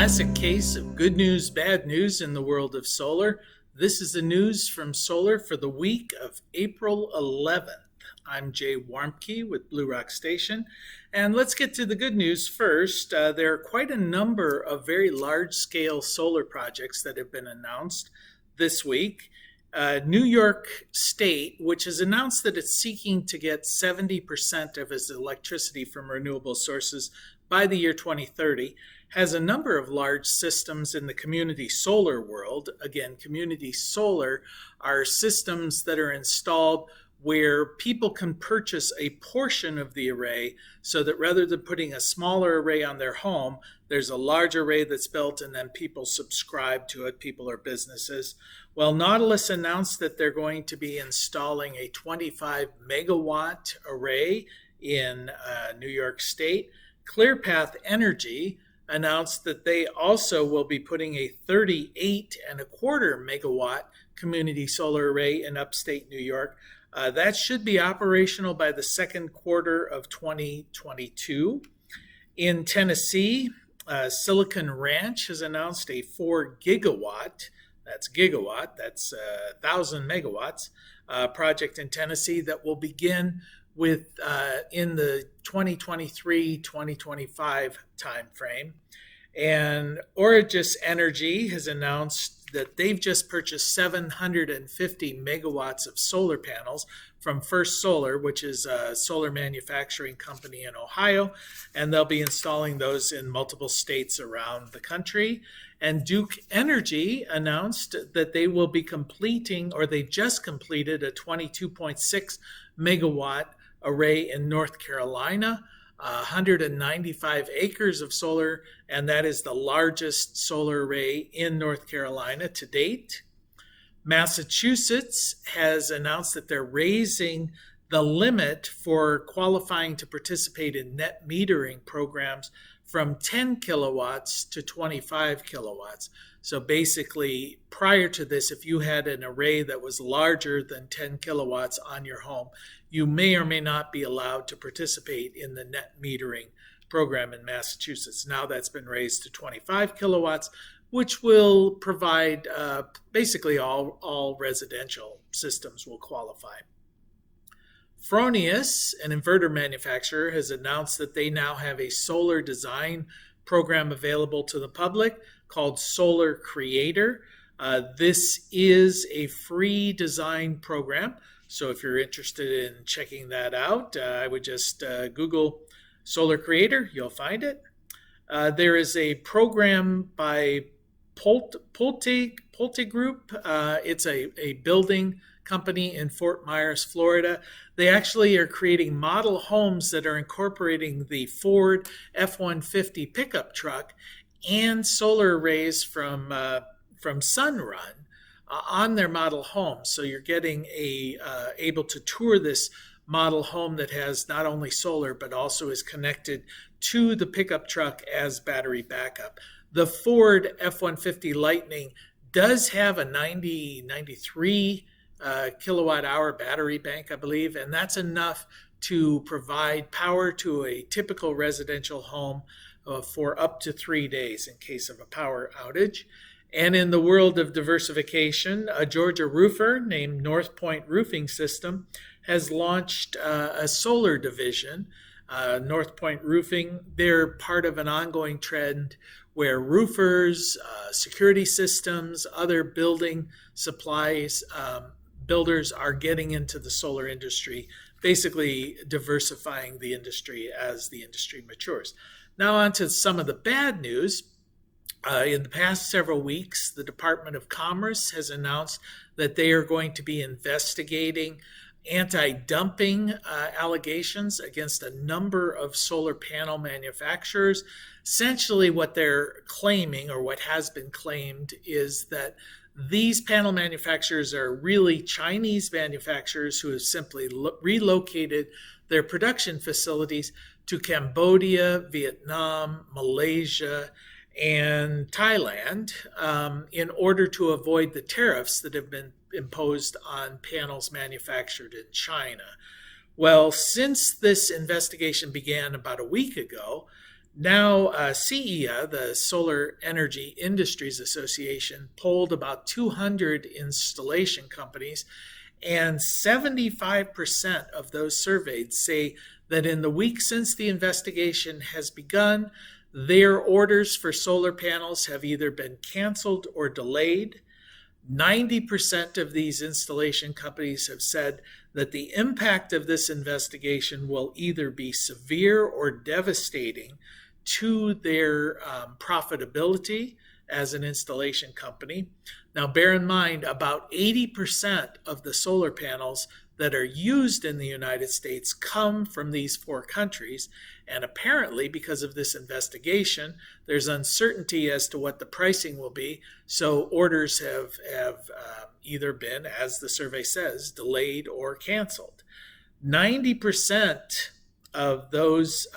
classic case of good news, bad news in the world of solar. This is the news from solar for the week of April 11th. I'm Jay Warmke with Blue Rock Station, and let's get to the good news first. There are quite a number of very large-scale solar projects that have been announced this week. New York State, which has announced that it's seeking to get 70% of its electricity from renewable sources by the year 2030, has a number of large systems in the community solar world. Again, community solar are systems that are installed where people can purchase a portion of the array so that rather than putting a smaller array on their home, there's a large array that's built and then people subscribe to it, people or businesses. Well, Nautilus announced that they're going to be installing a 25 megawatt array in New York State. ClearPath Energy announced that they also will be putting a 38.25 megawatt community solar array in upstate New York. That should be operational by the second quarter of 2022. In Tennessee, Silicon Ranch has announced a 4 gigawatt, that's 1,000 megawatts, project in Tennessee that will begin with in the 2023-2025 timeframe. And Origis Energy has announced that they've just purchased 750 megawatts of solar panels from First Solar, which is a solar manufacturing company in Ohio, and they'll be installing those in multiple states around the country. And Duke Energy announced that they will be completing, or they've just completed, a 22.6 megawatt array in North Carolina, 195 acres of solar, and that is the largest solar array in North Carolina to date. Massachusetts has announced that they're raising the limit for qualifying to participate in net metering programs from 10 kilowatts to 25 kilowatts. So basically, prior to this, if you had an array that was larger than 10 kilowatts on your home, you may or may not be allowed to participate in the net metering program in Massachusetts. Now that's been raised to 25 kilowatts, which will provide basically all residential systems will qualify. Fronius, an inverter manufacturer, has announced that they now have a solar design program available to the public called Solar Creator. This is a free design program, so if you're interested in checking that out, I would just Google Solar Creator, you'll find it. There is a program by Pulte Group. It's a building company in Fort Myers, Florida. They actually are creating model homes that are incorporating the Ford F-150 pickup truck and solar arrays from Sunrun on their model home. So you're getting able to tour this model home that has not only solar but also is connected to the pickup truck as battery backup. The Ford F-150 Lightning does have a 93 kilowatt hour battery bank, I believe, and that's enough to provide power to a typical residential home for up to 3 days in case of a power outage. And in the world of diversification, a Georgia roofer named North Point Roofing System has launched a solar division. North Point Roofing, they're part of an ongoing trend where roofers, security systems, other building supplies, builders are getting into the solar industry, basically diversifying the industry as the industry matures. Now on to some of the bad news. In the past several weeks, the Department of Commerce has announced that they are going to be investigating anti-dumping allegations against a number of solar panel manufacturers. Essentially what they're claiming, or what has been claimed, is that these panel manufacturers are really Chinese manufacturers who have simply relocated their production facilities to Cambodia, Vietnam, Malaysia, and Thailand in order to avoid the tariffs that have been imposed on panels manufactured in China. Well, since this investigation began about a week ago, Now, CEA, the Solar Energy Industries Association, polled about 200 installation companies, and 75% of those surveyed say that in the week since the investigation has begun, their orders for solar panels have either been canceled or delayed. 90% of these installation companies have said that the impact of this investigation will either be severe or devastating to their profitability as an installation company. Now, bear in mind, about 80% of the solar panels that are used in the United States come from these four countries. And apparently, because of this investigation, there's uncertainty as to what the pricing will be. So orders have either been, as the survey says, delayed or canceled. 90% of those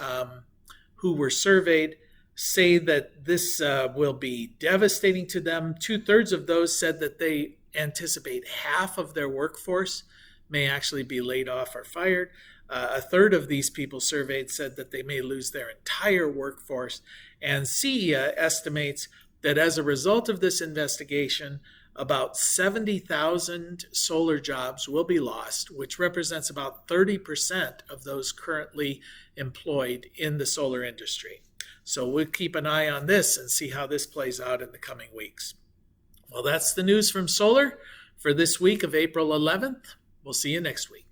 who were surveyed say that this will be devastating to them. 2/3 of those said that they anticipate half of their workforce may actually be laid off or fired. A third of these people surveyed said that they may lose their entire workforce. And CEA estimates that as a result of this investigation, about 70,000 solar jobs will be lost, which represents about 30% of those currently employed in the solar industry. So we'll keep an eye on this and see how this plays out in the coming weeks. Well, that's the news from solar for this week of April 11th. We'll see you next week.